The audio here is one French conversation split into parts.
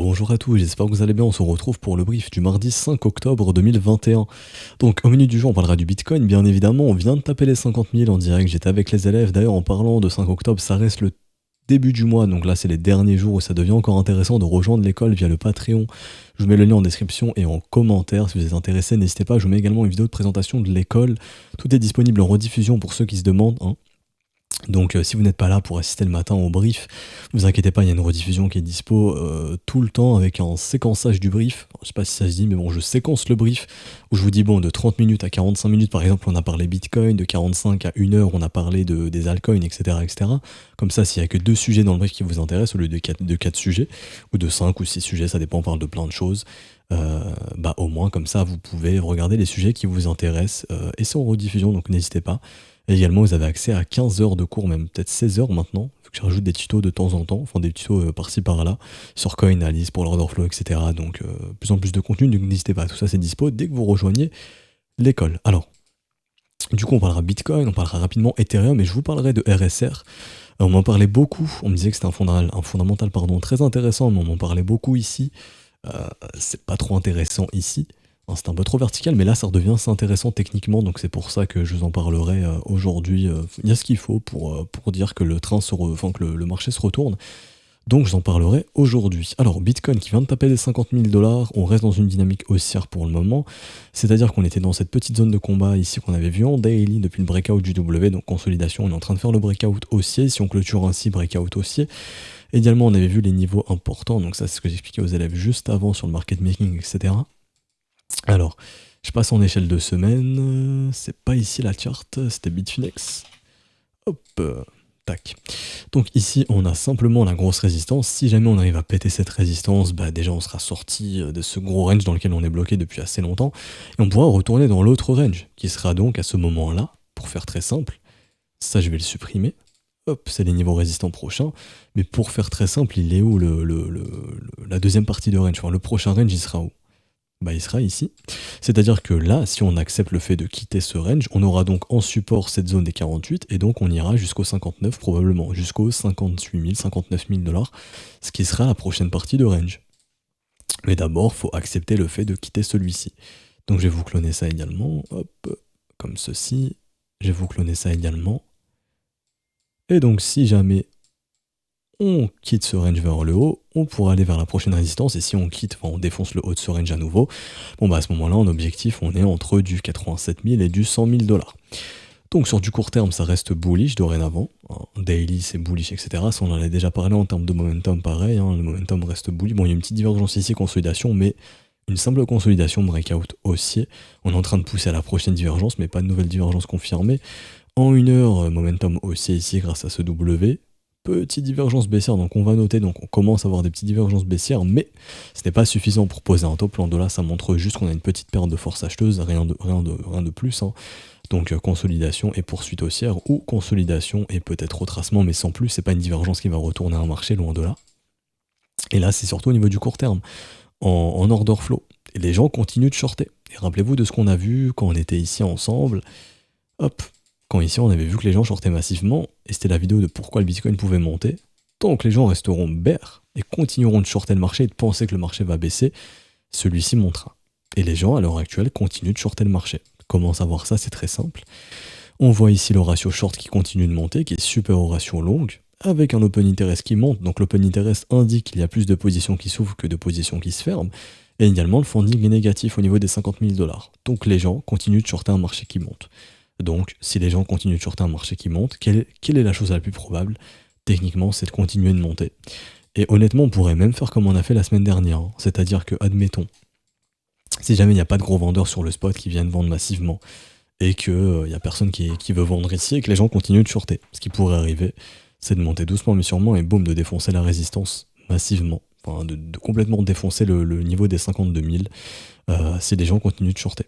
Bonjour à tous, j'espère que vous allez bien. On se retrouve pour le brief du mardi 5 octobre 2021. Donc, au menu du jour, on parlera du Bitcoin, bien évidemment. On vient de taper les 50 000 en direct. J'étais avec les élèves. D'ailleurs, en parlant de 5 octobre, ça reste le début du mois. Donc là, c'est les derniers jours où ça devient encore intéressant de rejoindre l'école via le Patreon. Je vous mets le lien en description et en commentaire. Si vous êtes intéressé, n'hésitez pas. Je vous mets également une vidéo de présentation de l'école. Tout est disponible en rediffusion pour ceux qui se demandent, hein. Donc si vous n'êtes pas là pour assister le matin au brief, ne vous inquiétez pas, il y a une rediffusion qui est dispo tout le temps avec un séquençage du brief. Je sais pas si ça se dit, mais bon, je séquence le brief où je vous dis, bon, de 30 minutes à 45 minutes, par exemple, on a parlé Bitcoin, de 45 à 1 heure, on a parlé des altcoins, etc., etc. Comme ça, s'il n'y a que 2 sujets dans le brief qui vous intéressent, au lieu de 4 sujets, ou de 5 ou 6 sujets, ça dépend, on parle de plein de choses, bah au moins, comme ça, vous pouvez regarder les sujets qui vous intéressent, et c'est en rediffusion, donc n'hésitez pas. Et également, vous avez accès à 15 heures de cours, même peut-être 16 heures maintenant, vu que je rajoute des tutos de temps en temps, enfin des tutos par-ci par-là, sur Coinalyse, pour l'order flow, etc. Donc, plus en plus de contenu, donc n'hésitez pas, tout ça c'est dispo dès que vous rejoignez l'école. Alors, du coup, on parlera Bitcoin, on parlera rapidement Ethereum, et je vous parlerai de RSR. On m'en parlait beaucoup, on me disait que c'était un fondamental très intéressant, mais on m'en parlait beaucoup ici. C'est pas trop intéressant ici. Hein, c'est un peu trop vertical, mais là ça redevient assez intéressant techniquement, donc c'est pour ça que je vous en parlerai aujourd'hui. Il y a ce qu'il faut pour dire que le marché se retourne. Donc je vous en parlerai aujourd'hui. Alors Bitcoin qui vient de taper les 50 000 $, on reste dans une dynamique haussière pour le moment. C'est-à-dire qu'on était dans cette petite zone de combat ici qu'on avait vu en daily depuis le breakout du W, donc consolidation, on est en train de faire le breakout haussier. Si on clôture ainsi, breakout haussier. Également, on avait vu les niveaux importants, donc ça c'est ce que j'expliquais aux élèves juste avant sur le market making, etc. Alors, je passe en échelle de semaine, c'est pas ici la charte, c'était Bitfinex. Hop, tac. Donc ici, on a simplement la grosse résistance. Si jamais on arrive à péter cette résistance, bah déjà on sera sorti de ce gros range dans lequel on est bloqué depuis assez longtemps, et on pourra retourner dans l'autre range, qui sera donc à ce moment-là, pour faire très simple, ça je vais le supprimer. Hop, c'est les niveaux résistants prochains. Mais pour faire très simple, il est où la deuxième partie de range? Enfin, le prochain range, il sera où? Bah, il sera ici. C'est-à-dire que là, si on accepte le fait de quitter ce range, on aura donc en support cette zone des 48, et donc on ira jusqu'au 59, probablement, jusqu'aux 58 000, 59 000 $, ce qui sera la prochaine partie de range. Mais d'abord, il faut accepter le fait de quitter celui-ci. Donc je vais vous cloner ça également, hop, comme ceci. Je vais vous cloner ça également. Et donc si jamais on quitte ce range vers le haut, on pourra aller vers la prochaine résistance, et si on quitte, enfin on défonce le haut de ce range à nouveau, bon bah à ce moment-là, en objectif, on est entre du 87 000 et du 100 000 $. Donc sur du court terme, ça reste bullish dorénavant, hein, daily c'est bullish, etc. Ça on en a déjà parlé en termes de momentum, pareil, hein, le momentum reste bullish. Bon, il y a une petite divergence ici, consolidation, mais une simple consolidation, breakout haussier. On est en train de pousser à la prochaine divergence, mais pas de nouvelle divergence confirmée. En 1 heure, momentum haussier ici grâce à ce W. Petite divergence baissière, donc on va noter, donc on commence à avoir des petites divergences baissières, mais ce n'est pas suffisant pour poser un top. Là, ça montre juste qu'on a une petite perte de force acheteuse, rien de plus, hein. Donc consolidation et poursuite haussière, ou consolidation et peut-être retracement, mais sans plus. C'est pas une divergence qui va retourner un marché, loin de là. Et là, c'est surtout au niveau du court terme, en order flow. Et les gens continuent de shorter. Et rappelez-vous de ce qu'on a vu quand on était ici ensemble. Hop, quand ici on avait vu que les gens shortaient massivement, et c'était la vidéo de pourquoi le Bitcoin pouvait monter, tant que les gens resteront bears et continueront de shorter le marché et de penser que le marché va baisser, celui-ci montera. Et les gens à l'heure actuelle continuent de shorter le marché. Comment savoir ça? C'est très simple. On voit ici le ratio short qui continue de monter, qui est supérieur au ratio long, avec un open interest qui monte. Donc l'open interest indique qu'il y a plus de positions qui s'ouvrent que de positions qui se ferment. Et également le funding est négatif au niveau des 50 000 $. Donc les gens continuent de shorter un marché qui monte. Donc, si les gens continuent de shorter un marché qui monte, quelle est la chose la plus probable? Techniquement, c'est de continuer de monter. Et honnêtement, on pourrait même faire comme on a fait la semaine dernière. Hein. C'est-à-dire que, admettons, si jamais il n'y a pas de gros vendeurs sur le spot qui viennent vendre massivement, et qu'il n'y a personne qui veut vendre ici, et que les gens continuent de shorter, ce qui pourrait arriver, c'est de monter doucement mais sûrement, et boum, de défoncer la résistance massivement. Enfin, de complètement défoncer le niveau des 52 000, si les gens continuent de shorter.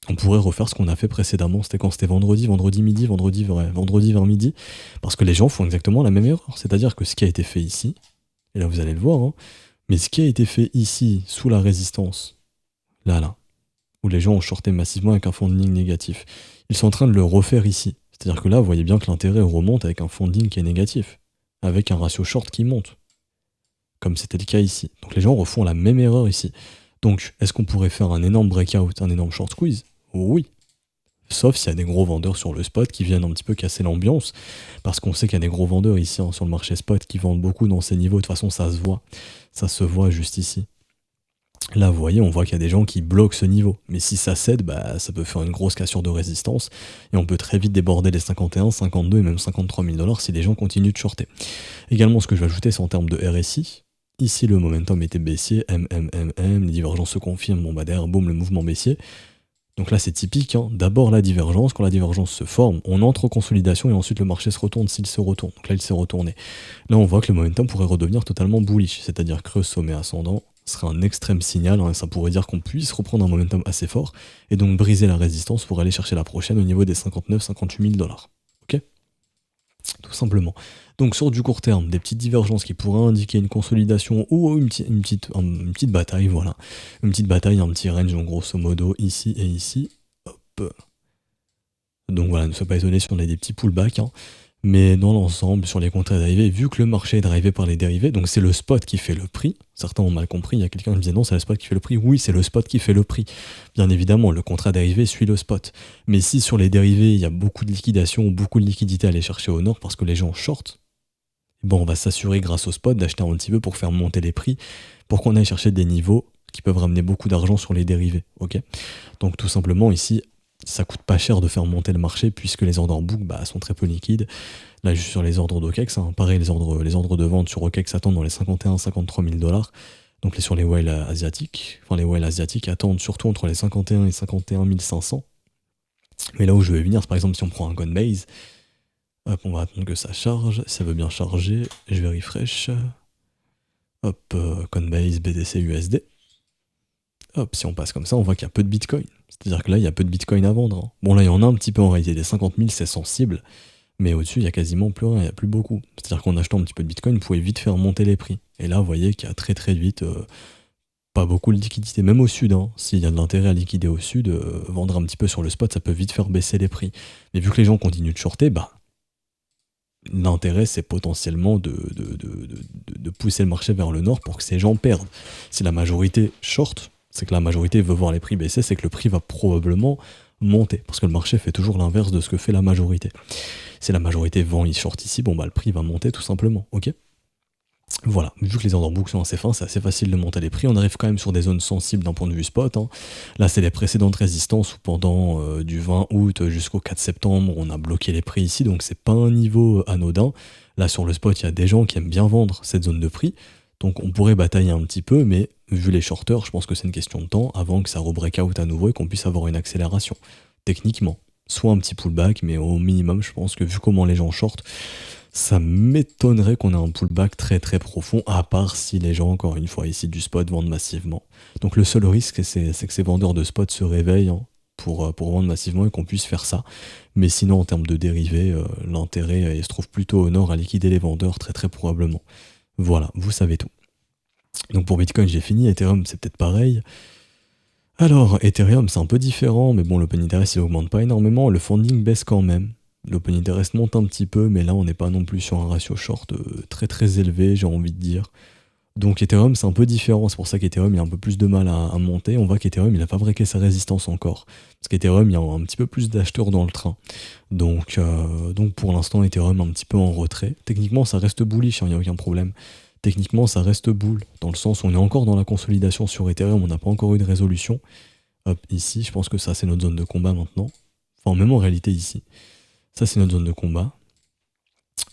On pourrait refaire ce qu'on a fait précédemment, c'était quand c'était vendredi midi, vendredi vers midi, parce que les gens font exactement la même erreur. C'est-à-dire que ce qui a été fait ici, et là vous allez le voir, hein, mais ce qui a été fait ici, sous la résistance, là, où les gens ont shorté massivement avec un funding négatif, ils sont en train de le refaire ici. C'est-à-dire que là, vous voyez bien que l'intérêt remonte avec un funding qui est négatif, avec un ratio short qui monte. comme c'était le cas ici. Donc les gens refont la même erreur ici. Donc, est-ce qu'on pourrait faire un énorme breakout, un énorme short squeeze? Oui. Sauf s'il y a des gros vendeurs sur le spot qui viennent un petit peu casser l'ambiance, parce qu'on sait qu'il y a des gros vendeurs ici hein, sur le marché spot qui vendent beaucoup dans ces niveaux. De toute façon, ça se voit. Ça se voit juste ici. Là, vous voyez, on voit qu'il y a des gens qui bloquent ce niveau. Mais si ça cède, bah, ça peut faire une grosse cassure de résistance. Et on peut très vite déborder les 51, 52 et même 53 000 $ si les gens continuent de shorter. Également, ce que je vais ajouter, c'est en termes de RSI. Ici, le momentum était baissier, les divergences se confirment, bon bah derrière, boum, le mouvement baissier. Donc là, c'est typique, hein. D'abord la divergence, quand la divergence se forme, on entre en consolidation et ensuite le marché se retourne s'il se retourne. Donc là, il s'est retourné. Là, on voit que le momentum pourrait redevenir totalement bullish, c'est-à-dire creuse sommet ascendant, serait un extrême signal, hein, et ça pourrait dire qu'on puisse reprendre un momentum assez fort, et donc briser la résistance pour aller chercher la prochaine au niveau des 59-58 000 $. Ok? Tout simplement. Donc sur du court terme, des petites divergences qui pourraient indiquer une consolidation ou une petite bataille, voilà. Une petite bataille, un petit range, donc grosso modo, ici et ici. Hop. Donc voilà, ne sois pas étonné si on a des petits pullbacks. Hein. Mais dans l'ensemble, sur les contrats dérivés, vu que le marché est drivé par les dérivés, donc c'est le spot qui fait le prix. Certains ont mal compris, il y a quelqu'un qui me disait non, c'est le spot qui fait le prix. Oui, c'est le spot qui fait le prix. Bien évidemment, le contrat dérivé suit le spot. Mais si sur les dérivés, il y a beaucoup de liquidation ou beaucoup de liquidité à aller chercher au nord parce que les gens shortent, bon, on va s'assurer grâce au spot d'acheter un petit peu pour faire monter les prix, pour qu'on aille chercher des niveaux qui peuvent ramener beaucoup d'argent sur les dérivés. Ok. Donc tout simplement ici, ça coûte pas cher de faire monter le marché puisque les ordres en book sont très peu liquides. Là, juste sur les ordres d'OKEX, hein, pareil, les ordres de vente sur OKEX attendent dans les 51-53 000 $. Donc sur les whales asiatiques, attendent surtout entre les 51 et 51 500. Mais là où je veux venir, c'est par exemple si on prend un Coinbase, hop, on va attendre que ça charge, ça veut bien charger, je vais refresh. Hop, Coinbase, BTC, USD. Hop, si on passe comme ça, on voit qu'il y a peu de Bitcoin. C'est-à-dire que là, il y a peu de Bitcoin à vendre. Hein. Bon, là, il y en a un petit peu en réalité, des 50 000, c'est sensible. Mais au-dessus, il y a quasiment plus rien, il n'y a plus beaucoup. C'est-à-dire qu'en achetant un petit peu de Bitcoin, vous pouvez vite faire monter les prix. Et là, vous voyez qu'il y a très très vite pas beaucoup de liquidité, même au sud. Hein. S'il y a de l'intérêt à liquider au sud, vendre un petit peu sur le spot, ça peut vite faire baisser les prix. Mais vu que les gens continuent de shorter, l'intérêt, c'est potentiellement de pousser le marché vers le nord pour que ces gens perdent. Si la majorité short, c'est que la majorité veut voir les prix baisser, c'est que le prix va probablement monter. Parce que le marché fait toujours l'inverse de ce que fait la majorité. Si la majorité vend, il short ici, le prix va monter tout simplement. Ok ? Voilà, vu que les ordres book sont assez fins, c'est assez facile de monter les prix. On arrive quand même sur des zones sensibles d'un point de vue spot. Hein. Là, c'est les précédentes résistances où pendant du 20 août jusqu'au 4 septembre, on a bloqué les prix ici, donc c'est pas un niveau anodin. Là, sur le spot, il y a des gens qui aiment bien vendre cette zone de prix, donc on pourrait batailler un petit peu, mais vu les shorters, je pense que c'est une question de temps avant que ça re-breakout à nouveau et qu'on puisse avoir une accélération, techniquement. Soit un petit pullback, mais au minimum, je pense que vu comment les gens shortent, ça m'étonnerait qu'on ait un pullback très très profond, à part si les gens, encore une fois, ici du spot, vendent massivement. Donc le seul risque, c'est que ces vendeurs de spot se réveillent pour vendre massivement et qu'on puisse faire ça. Mais sinon, en termes de dérivés, l'intérêt se trouve plutôt au nord à liquider les vendeurs, très très probablement. Voilà, vous savez tout. Donc pour Bitcoin, j'ai fini. Ethereum, c'est peut-être pareil. Alors, Ethereum, c'est un peu différent, mais bon, l'open interest, il augmente pas énormément. Le funding baisse quand même. L'open interest monte un petit peu, mais là on n'est pas non plus sur un ratio short très très élevé, j'ai envie de dire. Donc Ethereum c'est un peu différent, c'est pour ça qu'Ethereum il a un peu plus de mal à monter. On voit qu'Ethereum il a fabriqué sa résistance encore. Parce qu'Ethereum il y a un petit peu plus d'acheteurs dans le train. Donc pour l'instant Ethereum un petit peu en retrait. Techniquement ça reste bullish, il n'y a aucun problème. Techniquement ça reste bull, dans le sens où on est encore dans la consolidation sur Ethereum, on n'a pas encore eu de résolution. Hop, ici, je pense que ça c'est notre zone de combat maintenant. Enfin même en réalité ici. Ça, c'est notre zone de combat.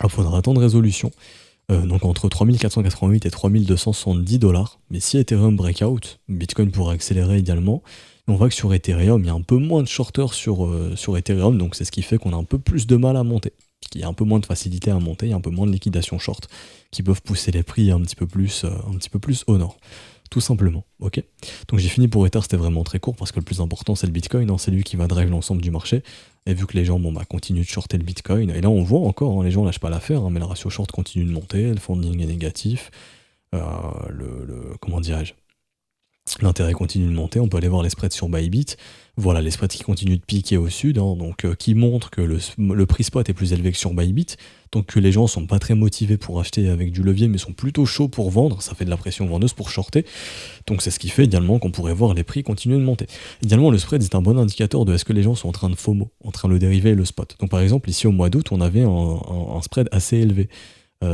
Il faudra attendre résolution. Donc entre 3488 et 3270 $. Mais si Ethereum breakout, Bitcoin pourra accélérer également. Et on voit que sur Ethereum, il y a un peu moins de shorters sur Ethereum. Donc c'est ce qui fait qu'on a un peu plus de mal à monter. Il y a un peu moins de facilité à monter, il y a un peu moins de liquidation short qui peuvent pousser les prix un petit peu plus au nord. Tout simplement, ok. Donc j'ai fini pour Ether, c'était vraiment très court parce que le plus important c'est le Bitcoin, hein, c'est lui qui va drive l'ensemble du marché. Et vu que les gens continuent de shorter le Bitcoin, et là on voit encore, hein, les gens lâchent pas l'affaire, hein, mais le ratio short continue de monter, le funding est négatif, comment dirais-je, L'intérêt continue de monter, on peut aller voir les spreads sur Bybit. Voilà, les spreads qui continuent de piquer au sud, hein, donc qui montrent que le prix spot est plus élevé que sur Bybit, donc que les gens sont pas très motivés pour acheter avec du levier, mais sont plutôt chauds pour vendre, ça fait de la pression vendeuse pour shorter, donc c'est ce qui fait également qu'on pourrait voir les prix continuer de monter. Également, le spread est un bon indicateur de est-ce que les gens sont en train de FOMO, en train de le dériver et le spot. Donc par exemple, ici au mois d'août, on avait un spread assez élevé.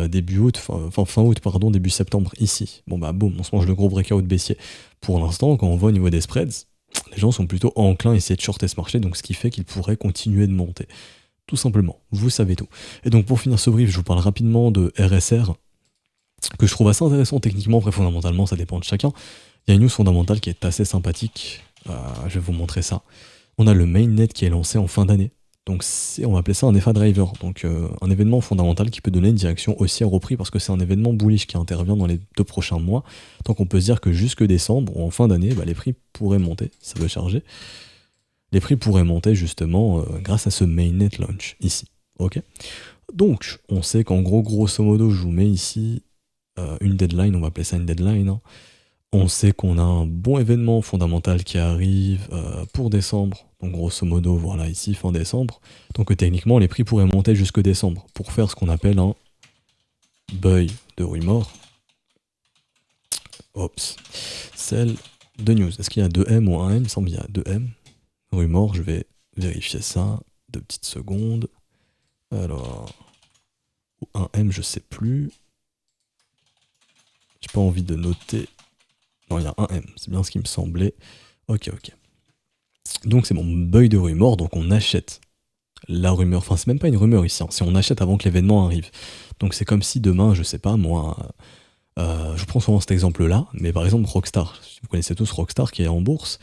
Début août, fin août, pardon, début septembre, ici. Bon bah boum, on se mange le gros breakout baissier. Pour l'instant, quand on voit au niveau des spreads, les gens sont plutôt enclins à essayer de shorter ce marché, donc ce qui fait qu'il pourrait continuer de monter. Tout simplement, vous savez tout. Et donc pour finir ce brief, je vous parle rapidement de RSR, que je trouve assez intéressant techniquement, après fondamentalement, ça dépend de chacun. Il y a une news fondamentale qui est assez sympathique, je vais vous montrer ça. On a le mainnet qui est lancé en fin d'année. Donc on va appeler ça un EFA driver, donc un événement fondamental qui peut donner une direction haussière au prix parce que c'est un événement bullish qui intervient dans les 2 prochains mois. Donc on peut se dire que jusque décembre ou en fin d'année, les prix pourraient monter, ça veut charger. Les prix pourraient monter justement grâce à ce mainnet launch ici. Ok. Donc on sait qu'en gros, grosso modo, je vous mets ici une deadline, on va appeler ça une deadline. Hein. On sait qu'on a un bon événement fondamental qui arrive pour décembre. Donc grosso modo, voilà ici, fin décembre. Donc techniquement, les prix pourraient monter jusque décembre pour faire ce qu'on appelle un buy de rumor. Oups. Sell de news. Est-ce qu'il y a 2M ou 1M? Il me semble qu'il y a 2M. Rumor, je vais vérifier ça. 2 petites secondes. Alors... Ou 1M, je sais plus. J'ai pas envie de noter... Non, il y a un M, c'est bien ce qui me semblait. Ok. Donc c'est mon buy de rumeur, donc on achète la rumeur. Enfin, c'est même pas une rumeur ici, hein. C'est on achète avant que l'événement arrive. Donc c'est comme si demain, je sais pas, moi, je prends souvent cet exemple-là, mais par exemple Rockstar, vous connaissez tous Rockstar qui est en bourse,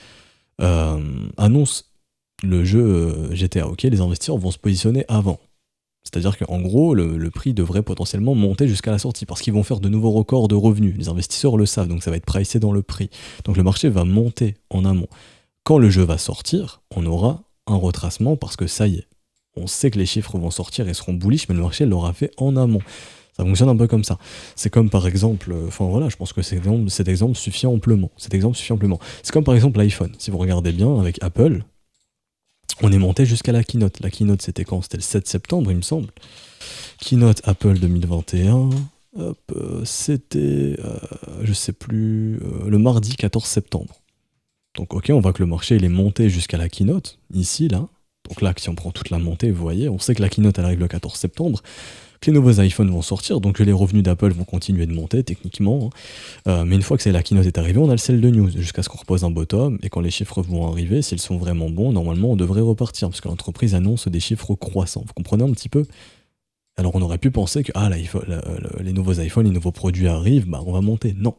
annonce le jeu GTA. Ok, les investisseurs vont se positionner avant. C'est-à-dire qu'en gros, le prix devrait potentiellement monter jusqu'à la sortie, parce qu'ils vont faire de nouveaux records de revenus. Les investisseurs le savent, donc ça va être pricé dans le prix. Donc le marché va monter en amont. Quand le jeu va sortir, on aura un retracement, parce que ça y est, on sait que les chiffres vont sortir et seront bullish, mais le marché l'aura fait en amont. Ça fonctionne un peu comme ça. C'est comme par exemple, je pense que cet exemple suffit amplement. C'est comme par exemple l'iPhone. Si vous regardez bien avec Apple, on est monté jusqu'à la keynote. La keynote, c'était quand? C'était le 7 septembre, il me semble. Keynote Apple 2021. C'était, je sais plus, le mardi 14 septembre. Donc ok, on voit que le marché il est monté jusqu'à la keynote, ici, là. Donc là, si on prend toute la montée, vous voyez, on sait que la keynote elle arrive le 14 septembre, que les nouveaux iPhones vont sortir, donc que les revenus d'Apple vont continuer de monter, techniquement. Hein. Mais une fois que la keynote est arrivée, on a le sell de news, jusqu'à ce qu'on repose un bottom, et quand les chiffres vont arriver, s'ils sont vraiment bons, normalement on devrait repartir, parce que l'entreprise annonce des chiffres croissants. Vous comprenez un petit peu? Alors on aurait pu penser que les nouveaux iPhones, les nouveaux produits arrivent, on va monter. Non.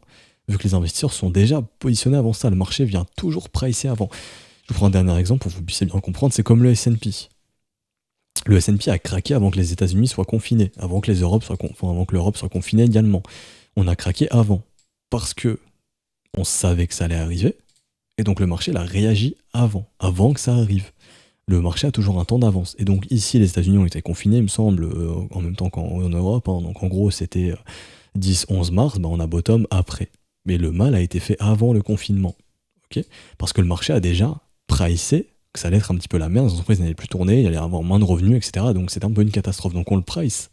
Vu que les investisseurs sont déjà positionnés avant ça, le marché vient toujours pricer avant. Je vous prends un dernier exemple pour que vous puissiez bien comprendre, c'est comme le S&P. Le S&P a craqué avant que les États-Unis soient confinés, avant que l'Europe soit confinée également. On a craqué avant, parce que on savait que ça allait arriver, et donc le marché l'a réagi avant que ça arrive. Le marché a toujours un temps d'avance. Et donc ici, les États-Unis ont été confinés, il me semble, en même temps qu'en Europe. Hein. Donc en gros, c'était 10-11 mars, on a bottom après. Mais le mal a été fait avant le confinement. Okay, parce que le marché a déjà pricé que ça allait être un petit peu la merde, les entreprises n'allaient plus tourner, il allait avoir moins de revenus, etc. Donc c'était un peu une catastrophe. Donc on le price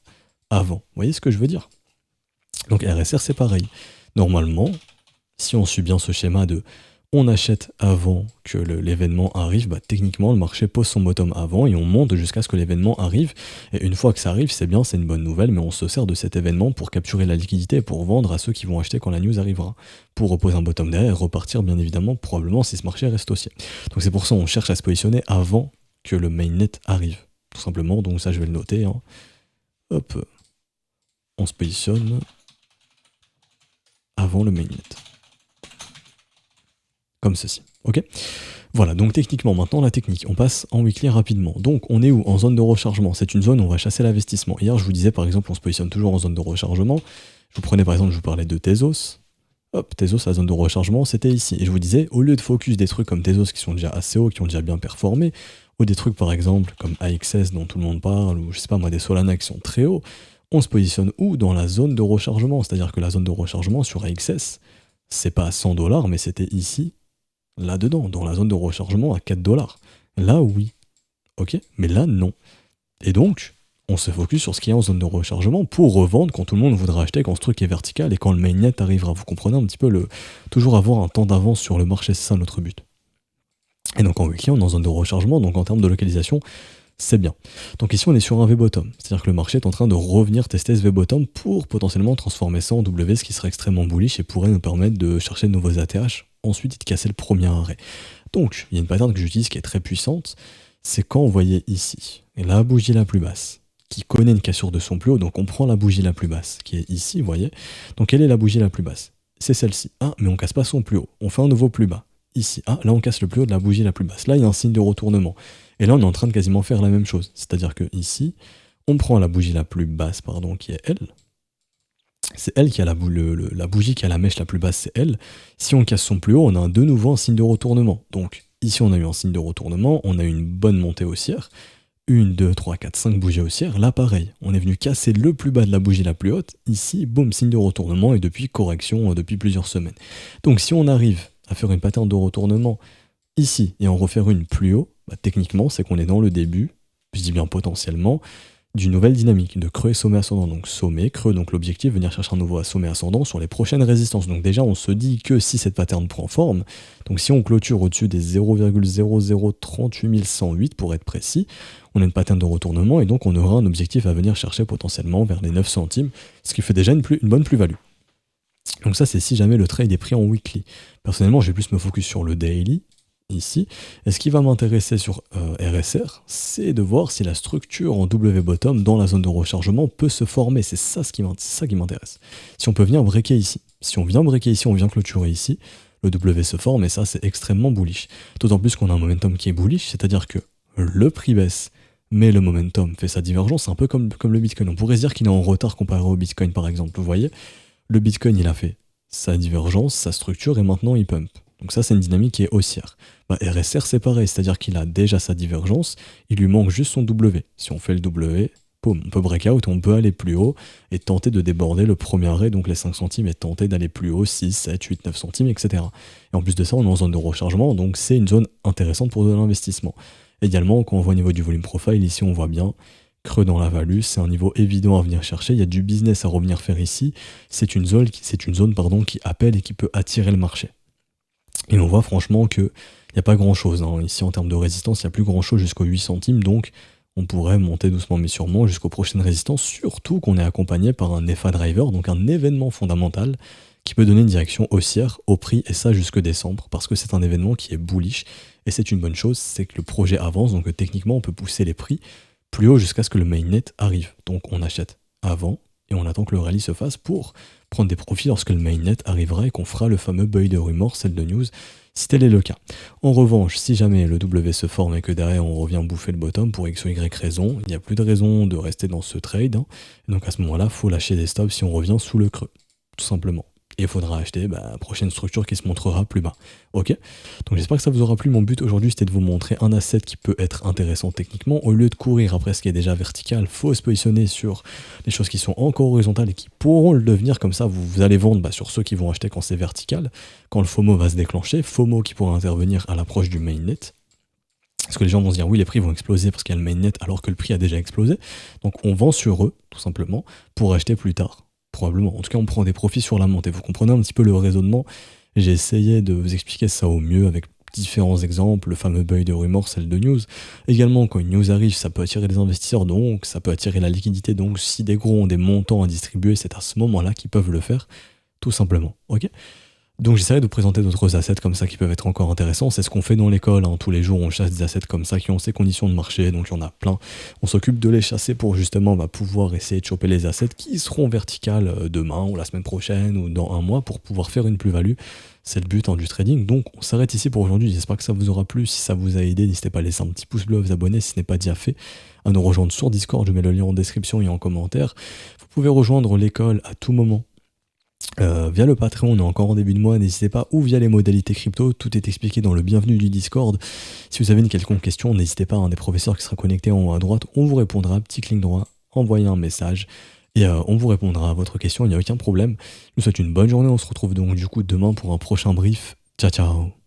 avant. Vous voyez ce que je veux dire? Donc RSR, c'est pareil. Normalement, si on suit bien ce schéma de on achète avant que l'événement arrive, techniquement le marché pose son bottom avant et on monte jusqu'à ce que l'événement arrive. Et une fois que ça arrive, c'est bien, c'est une bonne nouvelle, mais on se sert de cet événement pour capturer la liquidité et pour vendre à ceux qui vont acheter quand la news arrivera. Pour reposer un bottom derrière et repartir bien évidemment, probablement si ce marché reste haussier. Donc c'est pour ça qu'on cherche à se positionner avant que le mainnet arrive. Tout simplement, donc ça je vais le noter. Hein. Hop, on se positionne avant le mainnet. Comme ceci, ok? Voilà, donc techniquement, maintenant la technique, on passe en weekly rapidement. Donc on est où? En zone de rechargement, c'est une zone où on va chasser l'investissement. Hier je vous disais par exemple, on se positionne toujours en zone de rechargement. Je vous prenais par exemple, je vous parlais de Tezos. Hop, Tezos, la zone de rechargement, c'était ici. Et je vous disais, au lieu de focus des trucs comme Tezos qui sont déjà assez hauts, qui ont déjà bien performé, ou des trucs par exemple comme AXS dont tout le monde parle, ou je sais pas moi, des Solana qui sont très hauts, on se positionne où? Dans la zone de rechargement. C'est-à-dire que la zone de rechargement sur AXS, c'est pas à 100 $, mais c'était ici, là-dedans, dans la zone de rechargement à 4 $. Là, oui. Ok? Mais là, non. Et donc, on se focus sur ce qui est en zone de rechargement pour revendre quand tout le monde voudra acheter, quand ce truc est vertical et quand le mainnet arrivera. Vous comprenez un petit peu toujours avoir un temps d'avance sur le marché, c'est ça notre but. Et donc en weekly, on est en zone de rechargement, donc en termes de localisation, c'est bien. Donc ici, on est sur un V-bottom, c'est-à-dire que le marché est en train de revenir tester ce V-bottom pour potentiellement transformer ça en W, ce qui serait extrêmement bullish et pourrait nous permettre de chercher de nouveaux ATH, ensuite de casser le premier arrêt. Donc, il y a une pattern que j'utilise qui est très puissante, c'est quand vous voyez ici, la bougie la plus basse, qui connaît une cassure de son plus haut, donc on prend la bougie la plus basse, qui est ici, vous voyez. Donc quelle est la bougie la plus basse? C'est celle-ci. Ah, mais on casse pas son plus haut, on fait un nouveau plus bas. Ici, ah, là on casse le plus haut de la bougie la plus basse. Là, il y a un signe de retournement. Et là, on est en train de quasiment faire la même chose. C'est-à-dire que ici, on prend la bougie la plus basse, pardon, qui est elle. C'est elle qui a la bougie qui a la mèche la plus basse, c'est elle. Si on casse son plus haut, on a de nouveau un signe de retournement. Donc ici, on a eu un signe de retournement, on a eu une bonne montée haussière. 1, 2, 3, 4, 5 bougies haussières. Là, pareil, on est venu casser le plus bas de la bougie la plus haute. Ici, boum, signe de retournement et depuis correction depuis plusieurs semaines. Donc si on arrive à faire une pattern de retournement ici et en refaire une plus haut, bah, techniquement, c'est qu'on est dans le début, je dis bien potentiellement, d'une nouvelle dynamique de creux et sommet ascendant. Donc sommet, creux, donc l'objectif, venir chercher un nouveau sommet ascendant sur les prochaines résistances. Donc déjà, on se dit que si cette pattern prend forme, donc si on clôture au-dessus des 0,0038108 pour être précis, on a une pattern de retournement et donc on aura un objectif à venir chercher potentiellement vers les 9 centimes, ce qui fait déjà une bonne plus-value. Donc ça, c'est si jamais le trade est pris en weekly. Personnellement, je vais plus me focus sur le daily, ici. Et ce qui va m'intéresser sur RSR, c'est de voir si la structure en W-bottom dans la zone de rechargement peut se former. C'est ça qui m'intéresse. Si on peut venir breaker ici. Si on vient breaker ici, on vient clôturer ici, le W se forme et ça, c'est extrêmement bullish. D'autant plus qu'on a un momentum qui est bullish, c'est-à-dire que le prix baisse, mais le momentum fait sa divergence. C'est un peu comme le Bitcoin. On pourrait se dire qu'il est en retard comparé au Bitcoin, par exemple. Vous voyez, le Bitcoin, il a fait sa divergence, sa structure, et maintenant, il pump. Donc ça, c'est une dynamique qui est haussière. Bah, RSR, c'est pareil, c'est-à-dire qu'il a déjà sa divergence, il lui manque juste son W. Si on fait le W, boum, on peut breakout, on peut aller plus haut et tenter de déborder le premier arrêt, donc les 5 centimes, et tenter d'aller plus haut, 6, 7, 8, 9 centimes, etc. Et en plus de ça, on est en zone de rechargement, donc c'est une zone intéressante pour de l'investissement. Également, quand on voit au niveau du volume profile, ici on voit bien, creux dans la value, c'est un niveau évident à venir chercher, il y a du business à revenir faire ici, c'est une zone qui appelle et qui peut attirer le marché. Et on voit franchement qu'il n'y a pas grand chose, hein. Ici en termes de résistance, il n'y a plus grand chose jusqu'aux 8 centimes, donc on pourrait monter doucement mais sûrement jusqu'aux prochaines résistances, surtout qu'on est accompagné par un EFA driver, donc un événement fondamental qui peut donner une direction haussière au prix, et ça jusque décembre, parce que c'est un événement qui est bullish, et c'est une bonne chose, c'est que le projet avance, donc techniquement on peut pousser les prix plus haut jusqu'à ce que le mainnet arrive. Donc on achète avant, et on attend que le rallye se fasse pour prendre des profits lorsque le mainnet arrivera et qu'on fera le fameux buy de rumeur, celle de news, si tel est le cas. En revanche, si jamais le W se forme et que derrière on revient bouffer le bottom pour X ou Y raison, il n'y a plus de raison de rester dans ce trade, hein. Donc à ce moment-là, il faut lâcher des stops si on revient sous le creux, tout simplement. Et il faudra acheter la prochaine structure qui se montrera plus bas. Ok? Donc j'espère que ça vous aura plu. Mon but aujourd'hui, c'était de vous montrer un asset qui peut être intéressant techniquement. Au lieu de courir après ce qui est déjà vertical, il faut se positionner sur les choses qui sont encore horizontales et qui pourront le devenir. Comme ça, vous allez vendre sur ceux qui vont acheter quand c'est vertical, quand le FOMO va se déclencher. FOMO qui pourra intervenir à l'approche du mainnet. Parce que les gens vont se dire, oui, les prix vont exploser parce qu'il y a le mainnet alors que le prix a déjà explosé. Donc on vend sur eux, tout simplement, pour acheter plus tard. Probablement. En tout cas, on prend des profits sur la montée. Vous comprenez un petit peu le raisonnement. J'ai essayé de vous expliquer ça au mieux avec différents exemples, le fameux buy de rumeur, celle de news. Également, quand une news arrive, ça peut attirer les investisseurs, donc ça peut attirer la liquidité. Donc si des gros ont des montants à distribuer, c'est à ce moment-là qu'ils peuvent le faire, tout simplement. Ok ? Donc j'essaierai de vous présenter d'autres assets comme ça qui peuvent être encore intéressants. C'est ce qu'on fait dans l'école, hein. Tous les jours on chasse des assets comme ça qui ont ces conditions de marché, donc il y en a plein. On s'occupe de les chasser pour justement pouvoir essayer de choper les assets qui seront verticales demain ou la semaine prochaine ou dans un mois pour pouvoir faire une plus-value. C'est le but du trading. Donc on s'arrête ici pour aujourd'hui. J'espère que ça vous aura plu. Si ça vous a aidé, n'hésitez pas à laisser un petit pouce bleu, à vous abonner si ce n'est pas déjà fait, à nous rejoindre sur Discord. Je mets le lien en description et en commentaire. Vous pouvez rejoindre l'école à tout moment. Via le Patreon, on est encore en début de mois, n'hésitez pas, ou via les modalités crypto, tout est expliqué dans le bienvenu du Discord. Si vous avez une quelconque question, n'hésitez pas, un des professeurs qui sera connecté en haut à droite, on vous répondra, petit clic droit, envoyez un message, et on vous répondra à votre question, il n'y a aucun problème. Je vous souhaite une bonne journée, on se retrouve donc du coup demain pour un prochain brief. Ciao, ciao.